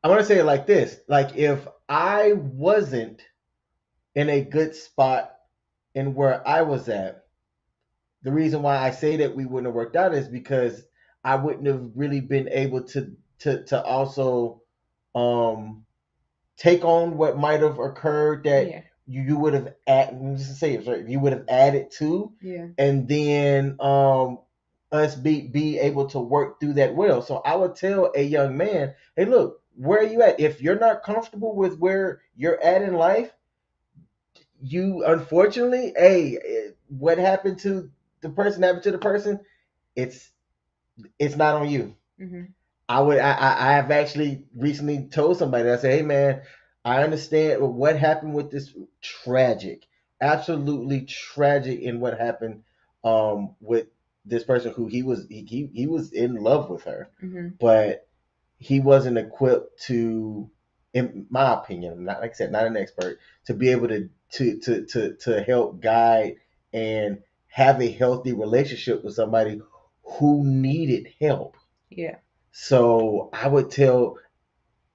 I want to say it like this: like if I wasn't in a good spot in where I was at, the reason why I say that we wouldn't have worked out is because I wouldn't have really been able to also um take on what might have occurred that Yeah. you would have just say it right, you would have added to, Yeah. and then us be able to work through that well. So I would tell a young man, hey, look, where are you at? If you're not comfortable with where you're at in life, you unfortunately, hey, what happened to the person happened to the person. It's it's not on you. Mhm. I have actually recently told somebody, I said, hey man, I understand what happened with this, tragic, absolutely tragic in what happened with this person who he was in love with her, Hmm. but he wasn't equipped to, in my opinion, not like I said, not an expert, to be able to help guide and have a healthy relationship with somebody who needed help. Yeah. So I would tell,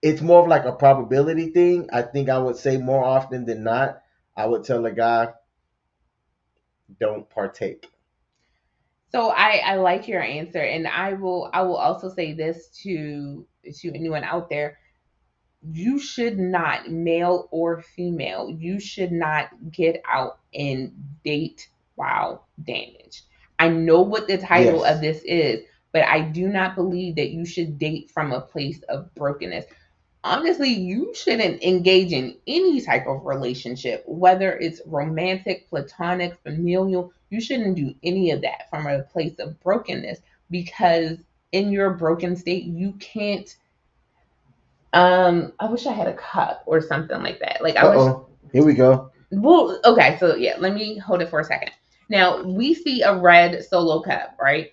it's more of like a probability thing. I think I would say more often than not, I would tell a guy, don't partake. So I like your answer, and I will also say this to anyone out there: you should not, male or female, you should not get out and date while damaged. I know what the title of Yes. this is, but I do not believe that you should date from a place of brokenness. Honestly, you shouldn't engage in any type of relationship, whether it's romantic, platonic, familial. You shouldn't do any of that from a place of brokenness, because in your broken state, you can't. I wish I had a cup or something like that. Like, I Uh wish. oh. Here we go. Well, okay, so yeah, let me hold it for a second. Now we see a red solo cup, right?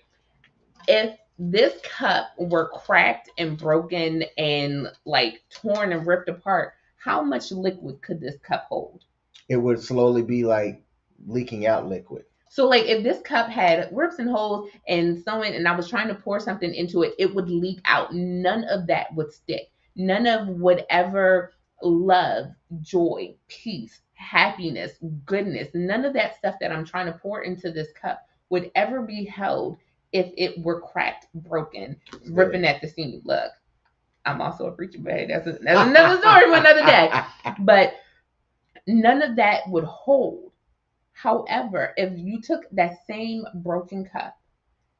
If this cup were cracked and broken and like torn and ripped apart, how much liquid could this cup hold? It would slowly be like leaking out liquid. So like if this cup had rips and holes and someone and I was trying to pour something into it, it would leak out. None of that would stick. None of whatever love, joy, peace, happiness, goodness, none of that stuff that I'm trying to pour into this cup would ever be held if it were cracked, broken, ripping at the seam. Look, I'm also a preacher, but hey, that's another story for another day. But none of that would hold. However, if you took that same broken cup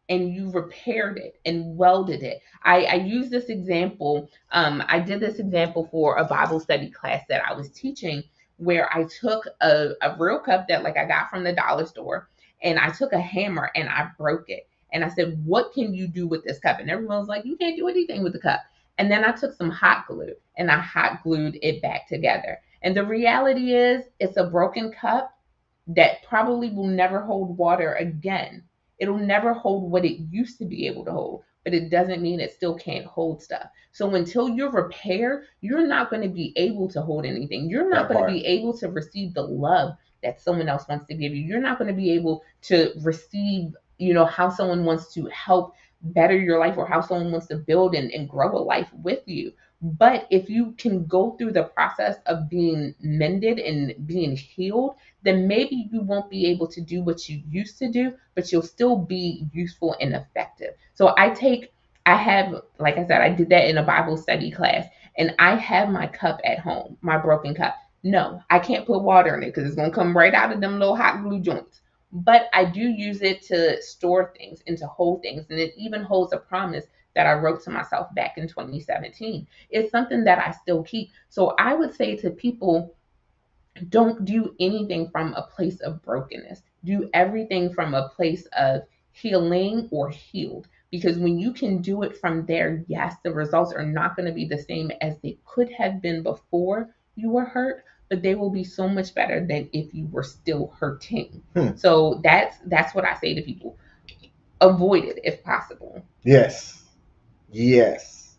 and you repaired it and welded it, I use this example. I did this example for a Bible study class that I was teaching, where I took a real cup that like I got from the dollar store, and I took a hammer and I broke it. And I said, "What can you do with this cup?" And everyone was like, "You can't do anything with the cup." And then I took some hot glue and I hot glued it back together. And the reality is, it's a broken cup that probably will never hold water again. It'll never hold what it used to be able to hold, but it doesn't mean it still can't hold stuff. So until you're repaired, you're not going to be able to hold anything. You're not That going to be part. able to receive the love that someone else wants to give you. You're not going to be able to receive, how someone wants to help better your life or how someone wants to build and grow a life with you. But if you can go through the process of being mended and being healed, then maybe you won't be able to do what you used to do, but you'll still be useful and effective. So I have, like I said, I did that in a Bible study class, and I have my cup at home, my broken cup. No, I can't put water in it because it's going to come right out of them little hot glue joints. But I do use it to store things and to hold things. And it even holds a promise that I wrote to myself back in 2017. It's something that I still keep. So I would say to people, don't do anything from a place of brokenness. Do everything from a place of healing or healed. Because when you can do it from there, yes, the results are not going to be the same as they could have been before you were hurt, but they will be so much better than if you were still hurting. Hmm. So that's what I say to people. Avoid it if possible. Yes. Yes.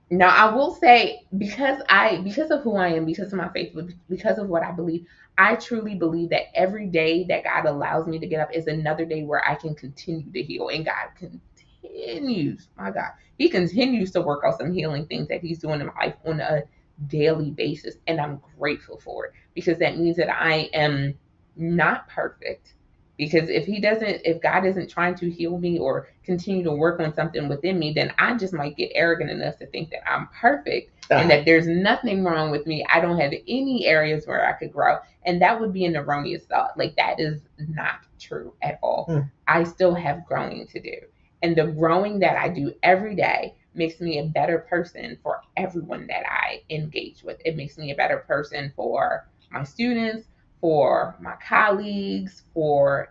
Now I will say, because of who I am, because of my faith, because of what I believe, I truly believe that every day that God allows me to get up is another day where I can continue to heal. And God continues, my God, He continues to work out some healing things that He's doing in my life on a daily basis. And I'm grateful for it, because that means that I am not perfect. Because if God isn't trying to heal me or continue to work on something within me, then I just might get arrogant enough to think that I'm perfect and Ah. that there's nothing wrong with me. I don't have any areas where I could grow. And that would be an erroneous thought. Like, that is not true at all. Hmm. I still have growing to do. And the growing that I do every day makes me a better person for everyone that I engage with. It makes me a better person for my students, for my colleagues, for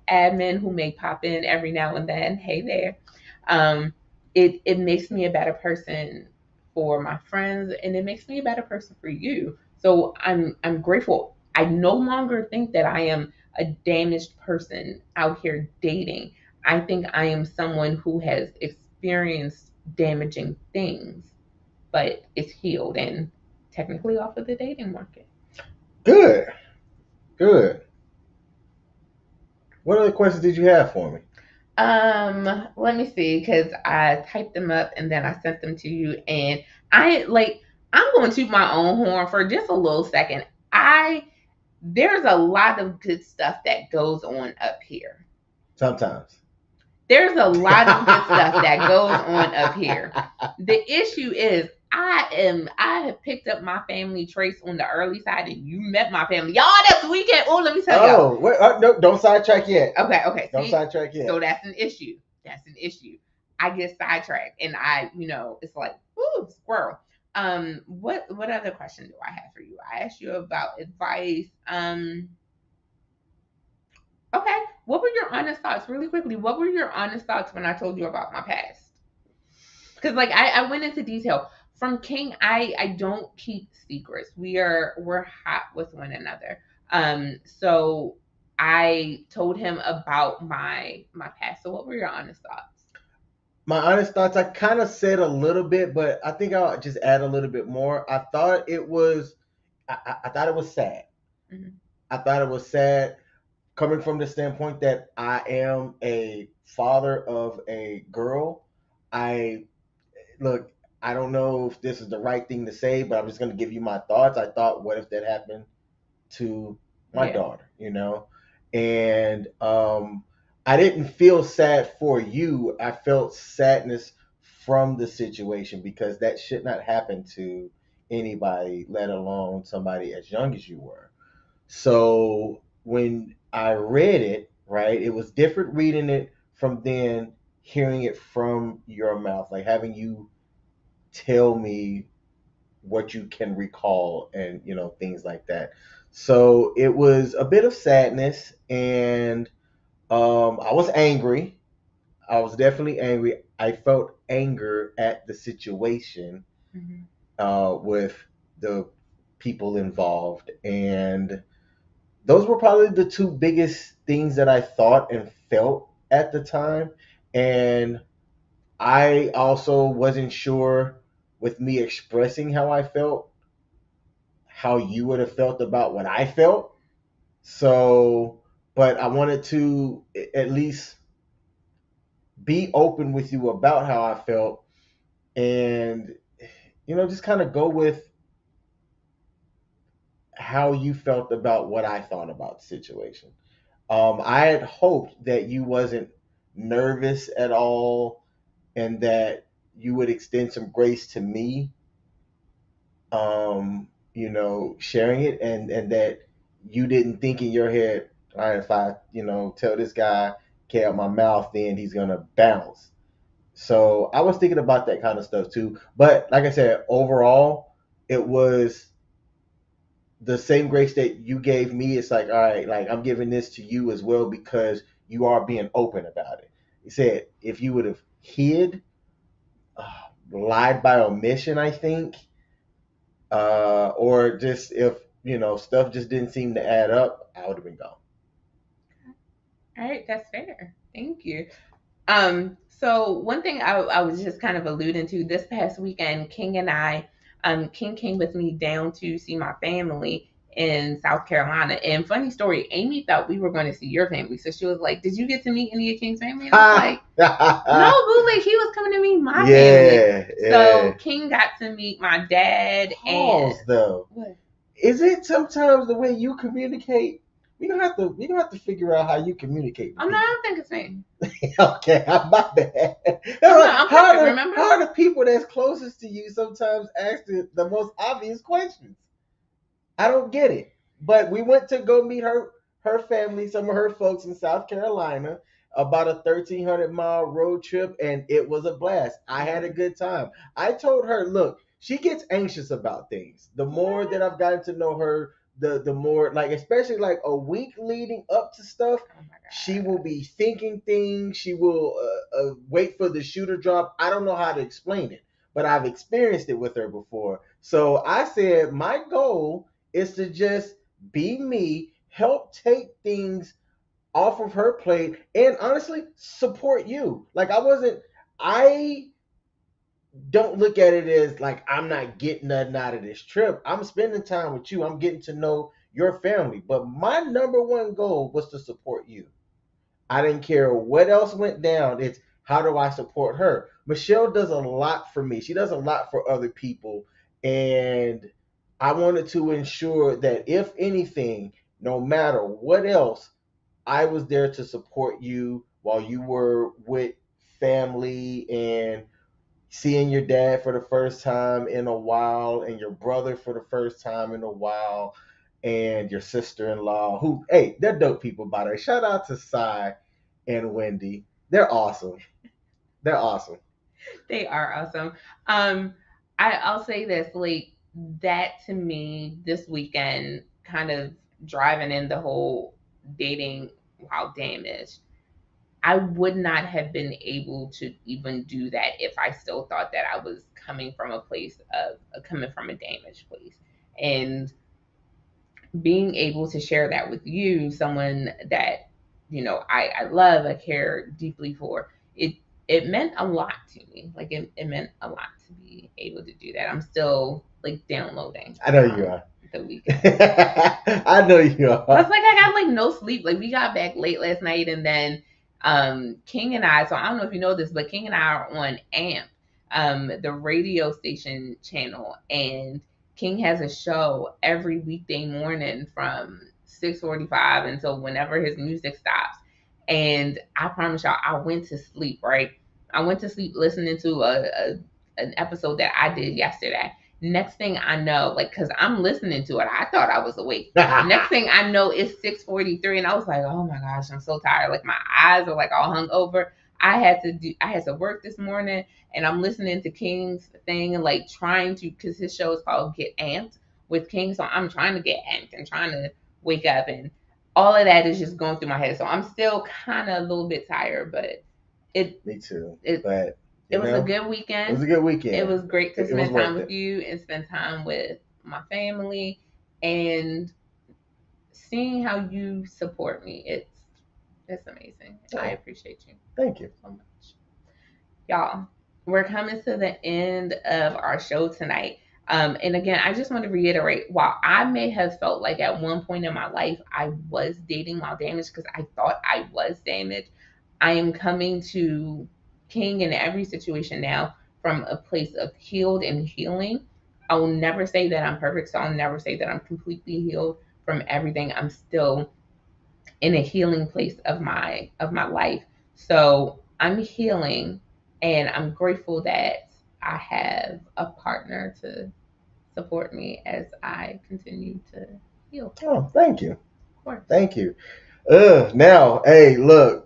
admin who may pop in every now and then. Hey there. Um, it makes me a better person for my friends, and it makes me a better person for you. So I'm grateful. I no longer think that I am a damaged person out here dating. I think I am someone who has experienced damaging things, but is healed and technically off of the dating market. Good, good. What other questions did you have for me? Let me see, because I typed them up and then I sent them to you, and I like I'm going to toot my own horn for just a little second. I There's a lot of good stuff that goes on up here. Sometimes. There's a lot of good stuff that goes on up here. The issue is I have picked up my family traits on the early side, and you met my family. Y'all, that's the weekend. Oh, let me tell y'all. Oh, wait, no, don't sidetrack yet. Okay. Don't See? sidetrack yet. So that's an issue. I get sidetracked, and it's like, ooh, squirrel. What other question do I have for you? I asked you about advice. Okay. What were your honest thoughts, really quickly? What were your honest thoughts when I told you about my past? Because like I went into detail. From King, I don't keep secrets. We're hot with one another. So I told him about my past. So what were your honest thoughts? My honest thoughts, I kind of said a little bit, but I think I'll just add a little bit more. I thought it was, I thought it was sad. Mm-hmm. I thought it was sad coming from the standpoint that I am a father of a girl. I look, I don't know if this is the right thing to say, but I'm just going to give you my thoughts. I thought, what if that happened to my daughter, And I didn't feel sad for you. I felt sadness from the situation because that should not happen to anybody, let alone somebody as young as you were. So when I read it, right, it was different reading it from then hearing it from your mouth, like having you tell me what you can recall and things like that. So it was a bit of sadness, and I was angry. I was definitely angry. I felt anger at the situation, with the people involved, and those were probably the two biggest things that I thought and felt at the time. And I also wasn't sure, with me expressing how I felt, how you would have felt about what I felt. So, but I wanted to at least be open with you about how I felt, and just kind of go with how you felt about what I thought about the situation. I had hoped that you wasn't nervous at all, and that you would extend some grace to me, sharing it, and that you didn't think in your head, all right, if I, tell this guy, get out my mouth, then he's gonna bounce. So I was thinking about that kind of stuff too. But like I said, overall, it was the same grace that you gave me. It's like, all right, like I'm giving this to you as well because you are being open about it. He said if you would have hid, lied by omission, I think, or just if stuff just didn't seem to add up, I would have been gone. All right, that's fair. Thank you. So one thing I was just kind of alluding to this past weekend, King and I, King came with me down to see my family in South Carolina. And funny story, Amy thought we were going to see your family. So she was like, "Did you get to meet any of King's family?" And I was like, "No, boo, like he was coming to meet my family." So King got to meet my dad. Pause, and though. What? Is it sometimes the way you communicate? We don't have to figure out how you communicate. I don't think it's me. Okay, my bad. I'm perfect, remember? How are the people that's closest to you sometimes ask the most obvious questions? I don't get it. But we went to go meet her family, some of her folks in South Carolina, about a 1,300-mile road trip, and it was a blast. I had a good time. I told her, look, she gets anxious about things. The more that I've gotten to know her, the more, like, especially like a week leading up to stuff, Oh my she God. will be thinking things. She will wait for the shoe to drop. I don't know how to explain it, but I've experienced it with her before. So I said my goal is to just be me, help take things off of her plate, and honestly support you. Like, I don't look at it as like I'm not getting nothing out of this trip. I'm spending time with you. I'm getting to know your family. But my number one goal was to support you. I didn't care what else went down. It's how do I support her? Michelle does a lot for me. She does a lot for other people. And I wanted to ensure that if anything, no matter what else, I was there to support you while you were with family and seeing your dad for the first time in a while and your brother for the first time in a while and your sister-in-law who, hey, they're dope people, by the way. Shout out to Cy and Wendy. They're awesome. They're awesome. They are awesome. Um, I'll say this, like that to me this weekend, kind of driving in the whole dating while damaged. I would not have been able to even do that if I still thought that I was coming from a place of coming from a damaged place. And being able to share that with you, someone that I love, I care deeply for, it meant a lot to me. Like it meant a lot to be able to do that. I'm still like downloading I know you are. the weekend. I know you are. Plus, like, I got like no sleep. Like, we got back late last night, and then King and I. So I don't know if you know this, but King and I are on AMP, the radio station channel, and King has a show every weekday morning from 6:45 until whenever his music stops. And I promise y'all, I went to sleep. Right, I went to sleep listening to an episode that I did yesterday. Next thing I know, like, cause I'm listening to it, I thought I was awake. Next thing I know, it's 6:43, and I was like, oh my gosh, I'm so tired. Like, my eyes are like all hung over. I had to work this morning, and I'm listening to King's thing and like trying to, cause his show is called Get Amped with King, so I'm trying to get amped and trying to wake up, and all of that is just going through my head. So I'm still kind of a little bit tired, but it Me too. it But it was a good it weekend. was a good weekend. It was great to It was spend time worth with it. you and spend time with my family and seeing how you support me. It's amazing. I Oh, appreciate you thank you. so much. Y'all, we're coming to the end of our show tonight. And again, I just want to reiterate, while I may have felt like at one point in my life I was dating while damaged because I thought I was damaged, I am coming to King in every situation now from a place of healed and healing. I will never say that I'm perfect, so I'll never say that I'm completely healed from everything. I'm still in a healing place of my life. So I'm healing, and I'm grateful that I have a partner to support me as I continue to heal. Oh, thank you. Of course. Thank you. Now, hey, look,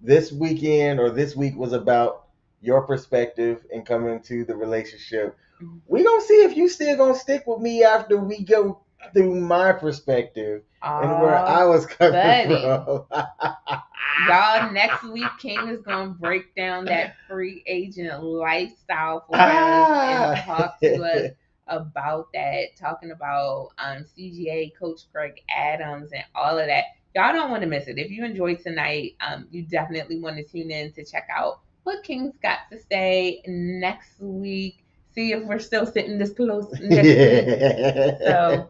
this weekend or this week was about your perspective and coming to the relationship. Mhm. We gonna see if you still gonna stick with me after we go through my perspective and where I was coming buddy. from. Y'all, next week King is gonna break down that free agent lifestyle for us and talk to us about that, talking about CGA, Coach Greg Adams, and all of that. Y'all don't want to miss it. If you enjoyed tonight, you definitely want to tune in to check out what King's got to say next week. See if we're still sitting this close next week. So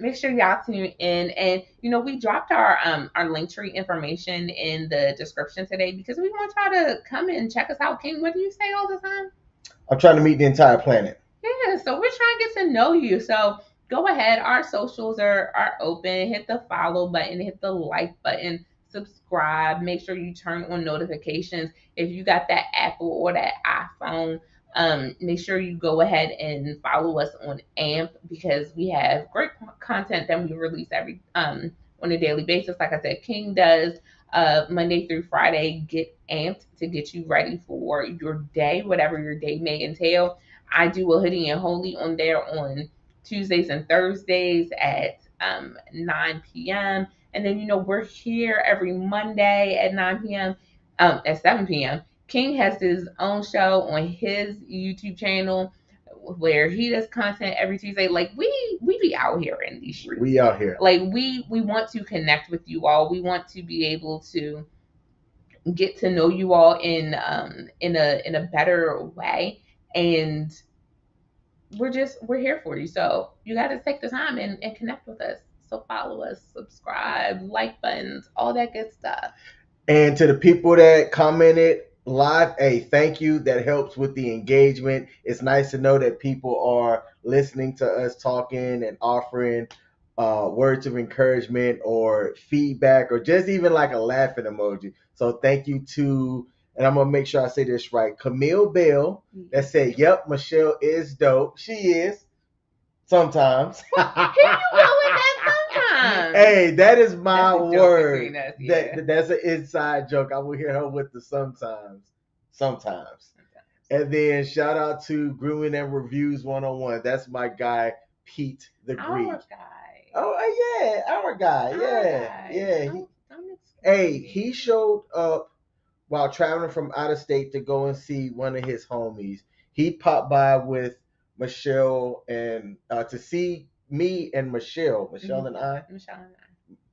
make sure y'all tune in. And we dropped our Linktree information in the description today because we want y'all to come and check us out. King, what do you say all the time? I'm trying to meet the entire planet. Yeah, so we're trying to get to know you. So go ahead. Our socials are open. Hit the follow button, hit the like button, subscribe. Make sure you turn on notifications. If you got that Apple or that iPhone, make sure you go ahead and follow us on AMP because we have great content that we release every on a daily basis. Like I said, King does Monday through Friday. Get amped to get you ready for your day, whatever your day may entail. I do a hoodie and holy on there on Tuesdays and Thursdays at 9 p.m. And then, we're here every Monday at 9 p.m., at 7 p.m. King has his own show on his YouTube channel where he does content every Tuesday. Like we be out here in these streets. We out here. Like we want to connect with you all. We want to be able to get to know you all in a better way, and we're here for you. So you got to take the time and connect with us. So follow us, subscribe, like buttons, all that good stuff. And to the people that commented live, hey, thank you. That helps with the engagement. It's nice to know that people are listening to us talking and offering words of encouragement or feedback or just even like a laughing emoji. So thank you to, and I'm going to make sure I say this right, Camille Bell, that said, yep, Michelle is dope. She is. Sometimes. Here you go with that sometimes. Hey, that is my word. Us, yeah. That's an inside joke. I will hear her with the sometimes. And then shout out to Grooming and Reviews 101. That's my guy, Pete the Greek. Our guy. Oh, yeah. Our guy. Yeah. He showed up while traveling from out of state to go and see one of his homies. He popped by with Michelle and to see me and Michelle and I.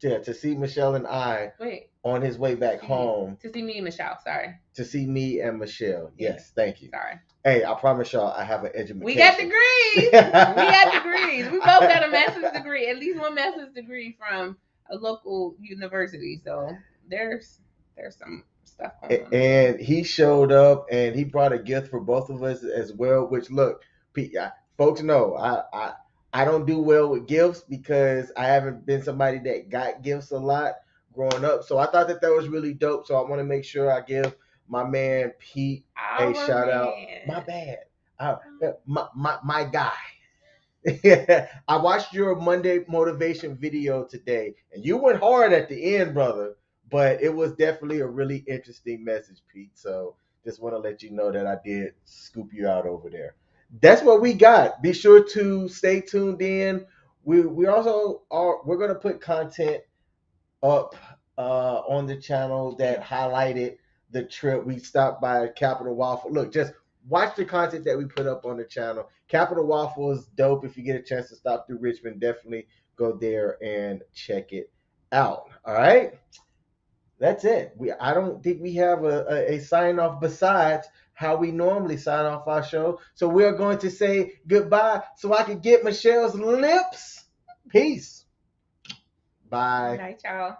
Yeah, to see Michelle and I. Wait. On his way back home. To see me and Michelle, sorry. To see me and Michelle. Yes, thank you. Sorry. Hey, I promise y'all I have an education. We got degrees. We both got a master's degree, at least one master's degree from a local university. So there's some stuff going on. And he showed up and he brought a gift for both of us as well, which look, folks know I don't do well with gifts because I haven't been somebody that got gifts a lot growing up. So I thought that was really dope. So I want to make sure I give my man Pete a shout out. My bad. My guy. I watched your Monday motivation video today and you went hard at the end, brother, but it was definitely a really interesting message, Pete. So just want to let you know that I did scoop you out over there. That's what we got. Be sure to stay tuned in. We also we're gonna put content up on the channel that highlighted the trip. We stopped by Capital Waffle. Look, just watch the content that we put up on the channel. Capital Waffle is dope. If you get a chance to stop through Richmond, definitely go there and check it out. All right. That's it. I don't think we have a sign off besides how we normally sign off our show. So we're going to say goodbye so I can get Michelle's lips. Peace. Bye. Good night, y'all.